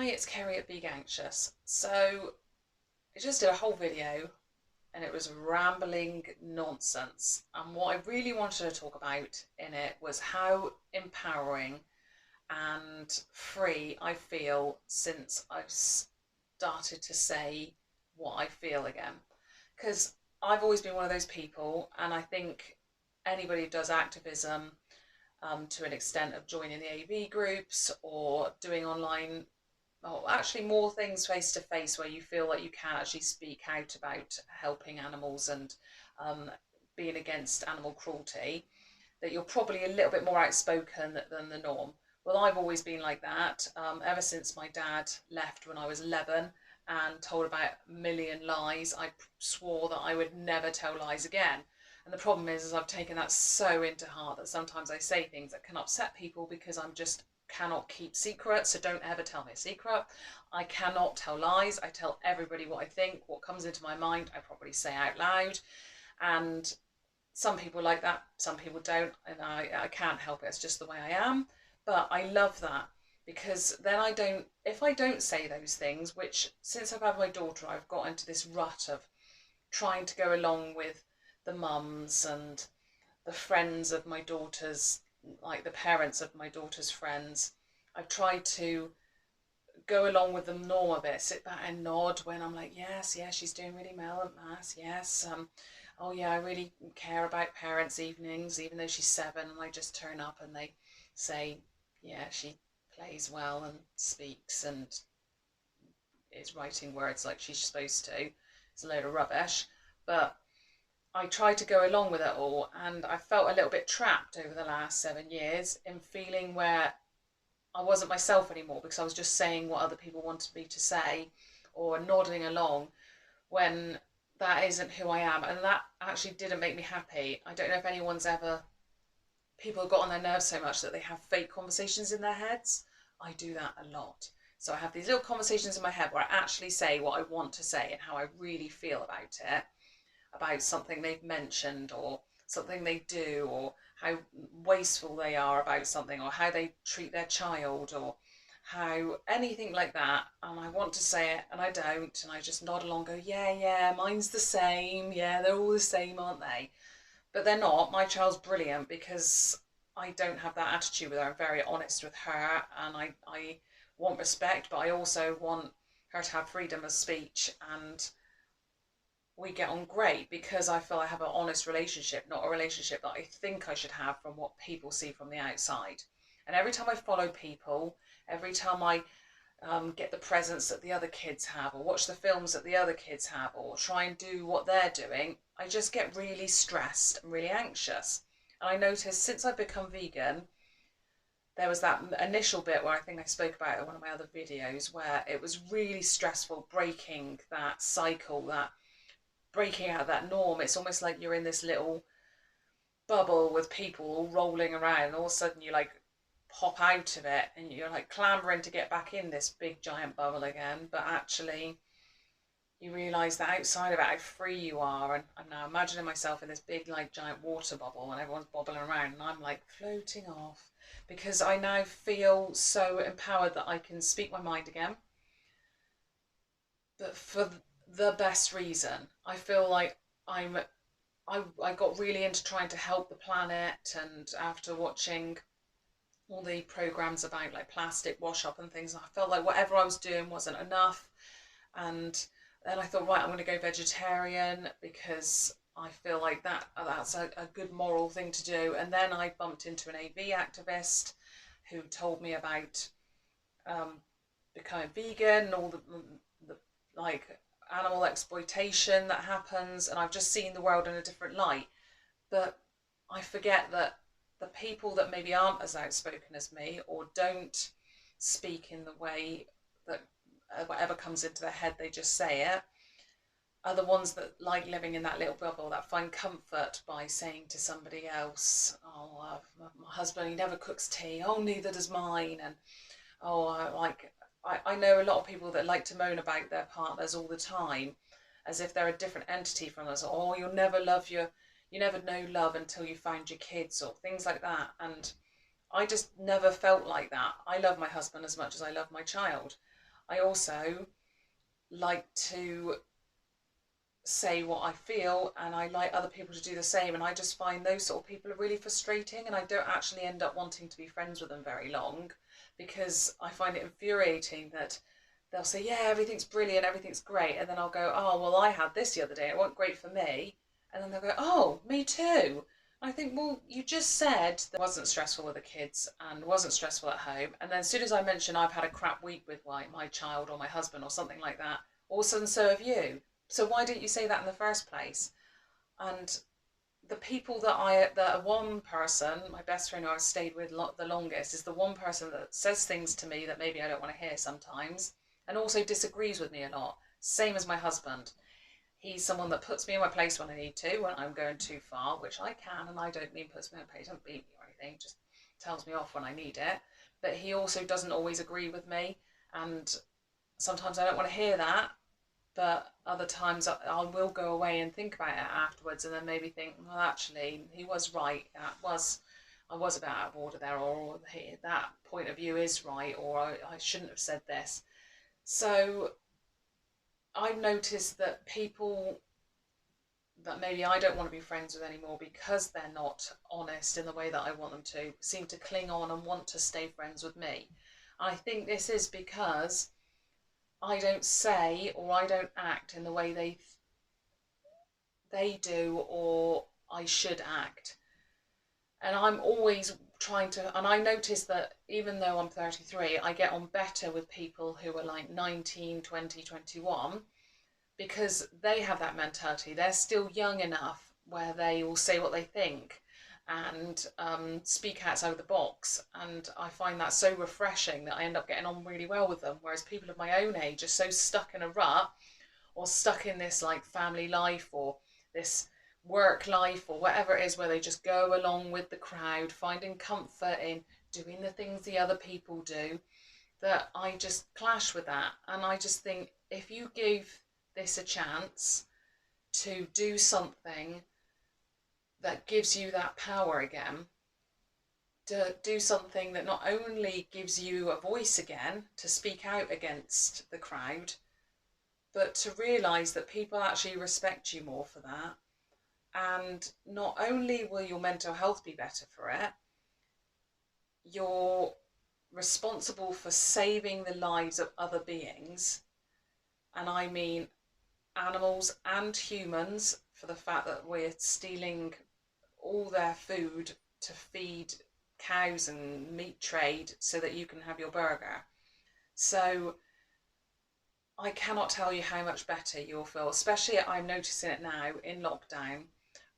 Hi, it's Kerry at Big Anxious. So I just did a whole video and it was rambling nonsense. And what I really wanted to talk about in it was how empowering and free I feel since I've started to say what I feel again. Because I've always been one of those people, and I think anybody who does activism to an extent of joining the AV groups or doing online, oh, actually more things face to face where you feel like you can actually speak out about helping animals and being against animal cruelty, that you're probably a little bit more outspoken than the norm. Well, I've always been like that ever since my dad left when I was 11 and told about a million lies. I swore that I would never tell lies again. And the problem is I've taken that so into heart that sometimes I say things that can upset people because I'm just cannot keep secrets. So don't ever tell me a secret. I cannot tell lies. I tell everybody what I think, what comes into my mind, I probably say out loud. And some people like that, some people don't, and I can't help it. It's just the way I am. But I love that because then if I don't say those things, which since I've had my daughter, I've got into this rut of trying to go along with the mums and the friends of my daughter's, like the parents of my daughter's friends. I've tried to go along with the norm a bit, sit back and nod when I'm like, yes, yes, she's doing really well at maths, yes, oh yeah, I really care about parents' evenings, even though she's 7, and I just turn up and they say, yeah, she plays well and speaks and is writing words like she's supposed to. It's a load of rubbish. But I tried to go along with it all, and I felt a little bit trapped over the last 7 years in feeling where I wasn't myself anymore because I was just saying what other people wanted me to say or nodding along when that isn't who I am. And that actually didn't make me happy. I don't know if anyone's ever, people have got on their nerves so much that they have fake conversations in their heads. I do that a lot. So I have these little conversations in my head where I actually say what I want to say and how I really feel about it, about something they've mentioned or something they do, or how wasteful they are about something, or how they treat their child, or how anything like that. And I want to say it and I don't, and I just nod along, go, yeah, yeah, mine's the same, yeah, they're all the same, aren't they? But they're not. My child's brilliant because I don't have that attitude with her. I'm very honest with her, and I want respect, but I also want her to have freedom of speech, and we get on great because I feel I have an honest relationship, not a relationship that I think I should have from what people see from the outside. And every time I follow people, every time I get the presents that the other kids have, or watch the films that the other kids have, or try and do what they're doing, I just get really stressed and really anxious. And I noticed since I've become vegan, there was that initial bit where I think I spoke about it in one of my other videos, where it was really stressful breaking that cycle, that breaking out of that norm. It's almost like you're in this little bubble with people all rolling around, and all of a sudden you like pop out of it and you're like clambering to get back in this big giant bubble again, but actually you realise that outside of it how free you are. And I'm now imagining myself in this big like giant water bubble and everyone's bobbling around and I'm like floating off because I now feel so empowered that I can speak my mind again, but for the best reason. I feel like I got really into trying to help the planet, and after watching all the programs about like plastic wash up and things, I felt like whatever I was doing wasn't enough. And then I thought, right, I'm going to go vegetarian because I feel like that's a good moral thing to do. And then I bumped into an AV activist who told me about becoming vegan and all the like animal exploitation that happens, and I've just seen the world in a different light. But I forget that the people that maybe aren't as outspoken as me or don't speak in the way that whatever comes into their head, they just say it, are the ones that like living in that little bubble, that find comfort by saying to somebody else, oh, my husband, he never cooks tea, oh, neither does mine. And oh, I know a lot of people that like to moan about their partners all the time as if they're a different entity from us. Oh, you never know love until you find your kids, or things like that. And I just never felt like that. I love my husband as much as I love my child. I also like to say what I feel, and I like other people to do the same, and I just find those sort of people are really frustrating, and I don't actually end up wanting to be friends with them very long, because I find it infuriating that they'll say, yeah, everything's brilliant, everything's great, and then I'll go, oh, well, I had this the other day, and it wasn't great for me, and then they'll go, oh, me too. I think, well, you just said that it wasn't stressful with the kids and wasn't stressful at home, and then as soon as I mention I've had a crap week with my child or my husband or something like that, all of a sudden so have you. So why didn't you say that in the first place? And the people that one person, my best friend who I've stayed with the longest, is the one person that says things to me that maybe I don't want to hear sometimes, and also disagrees with me a lot. Same as my husband. He's someone that puts me in my place when I need to, when I'm going too far, which I can, and I don't mean puts me in my place, don't beat me or anything, just tells me off when I need it. But he also doesn't always agree with me, and sometimes I don't want to hear that, but other times I will go away and think about it afterwards, and then maybe think, well, actually, he was right. I was a bit out of order there, or hey, that point of view is right, or I shouldn't have said this. So I've noticed that people that maybe I don't want to be friends with anymore because they're not honest in the way that I want them to, seem to cling on and want to stay friends with me. I think this is because I don't say or I don't act in the way they do or I should act. And I'm always trying to, and I notice that even though I'm 33, I get on better with people who are like 19, 20, 21 because they have that mentality. They're still young enough where they will say what they think and speak outside of the box. And I find that so refreshing that I end up getting on really well with them. Whereas people of my own age are so stuck in a rut or stuck in this like family life or this work life or whatever it is where they just go along with the crowd, finding comfort in doing the things the other people do, that I just clash with that. And I just think if you give this a chance to do something that gives you that power again, to do something that not only gives you a voice again to speak out against the crowd, but to realise that people actually respect you more for that. And not only will your mental health be better for it, you're responsible for saving the lives of other beings. And I mean animals and humans, for the fact that we're stealing all their food to feed cows and meat trade so that you can have your burger. So I cannot tell you how much better you'll feel, especially I'm noticing it now in lockdown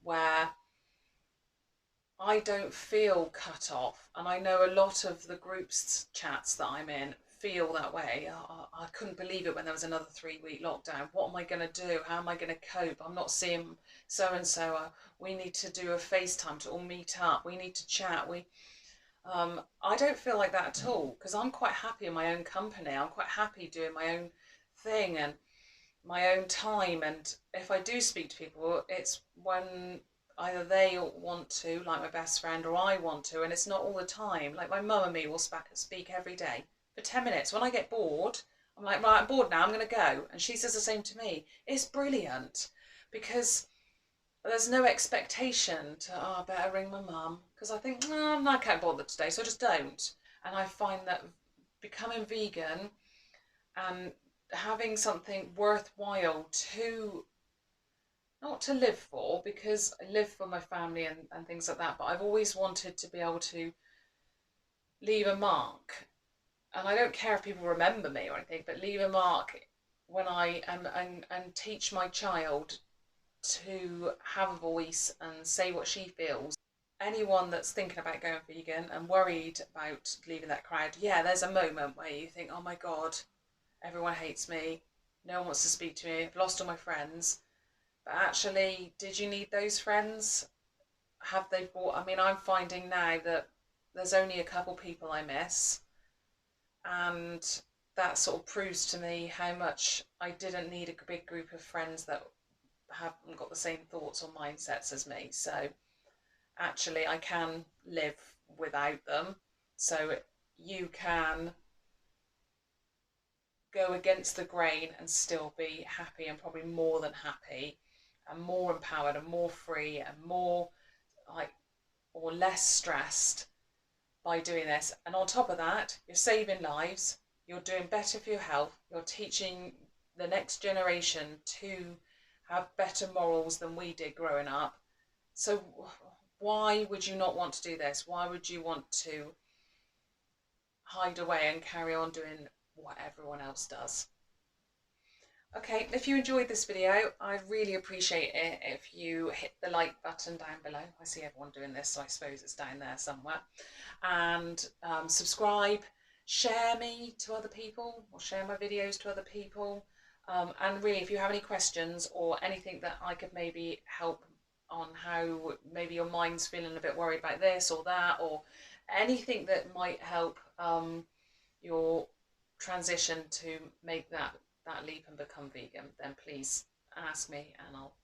where I don't feel cut off. And I know a lot of the groups chats that I'm in feel that way. I couldn't believe it when there was another 3-week lockdown. What am I going to do? How am I going to cope? I'm not seeing so and so. We need to do a FaceTime to all meet up. We need to chat. I don't feel like that at all because I'm quite happy in my own company. I'm quite happy doing my own thing and my own time. And if I do speak to people, it's when either they want to, like my best friend, or I want to, and it's not all the time. Like my mum and me will speak every day for 10 minutes. When I get bored, I'm like, right, I'm bored now, I'm going to go. And she says the same to me. It's brilliant because there's no expectation to, oh, I better ring my mum because I think, no, I'm not quite bothered today, so I just don't. And I find that becoming vegan and having something worthwhile to, not to live for, because I live for my family and things like that, but I've always wanted to be able to leave a mark. And I don't care if people remember me or anything, but leave a mark when I am and teach my child to have a voice and say what she feels. Anyone that's thinking about going vegan and worried about leaving that crowd, yeah, there's a moment where you think, oh my God, everyone hates me, no one wants to speak to me, I've lost all my friends. But actually, did you need those friends? Have they brought, I mean, I'm finding now that there's only a couple people I miss, and that sort of proves to me how much I didn't need a big group of friends that haven't got the same thoughts or mindsets as me. So actually I can live without them. So you can go against the grain and still be happy, and probably more than happy, and more empowered and more free and more like, or less stressed by doing this. And on top of that, you're saving lives, you're doing better for your health, you're teaching the next generation to have better morals than we did growing up. So why would you not want to do this? Why would you want to hide away and carry on doing what everyone else does? Okay, if you enjoyed this video, I'd really appreciate it if you hit the like button down below. I see everyone doing this, so I suppose it's down there somewhere. And subscribe, share me to other people, or share my videos to other people. And really, if you have any questions or anything that I could maybe help on, how maybe your mind's feeling a bit worried about this or that, or anything that might help your transition to make that leap and become vegan, then please ask me and I'll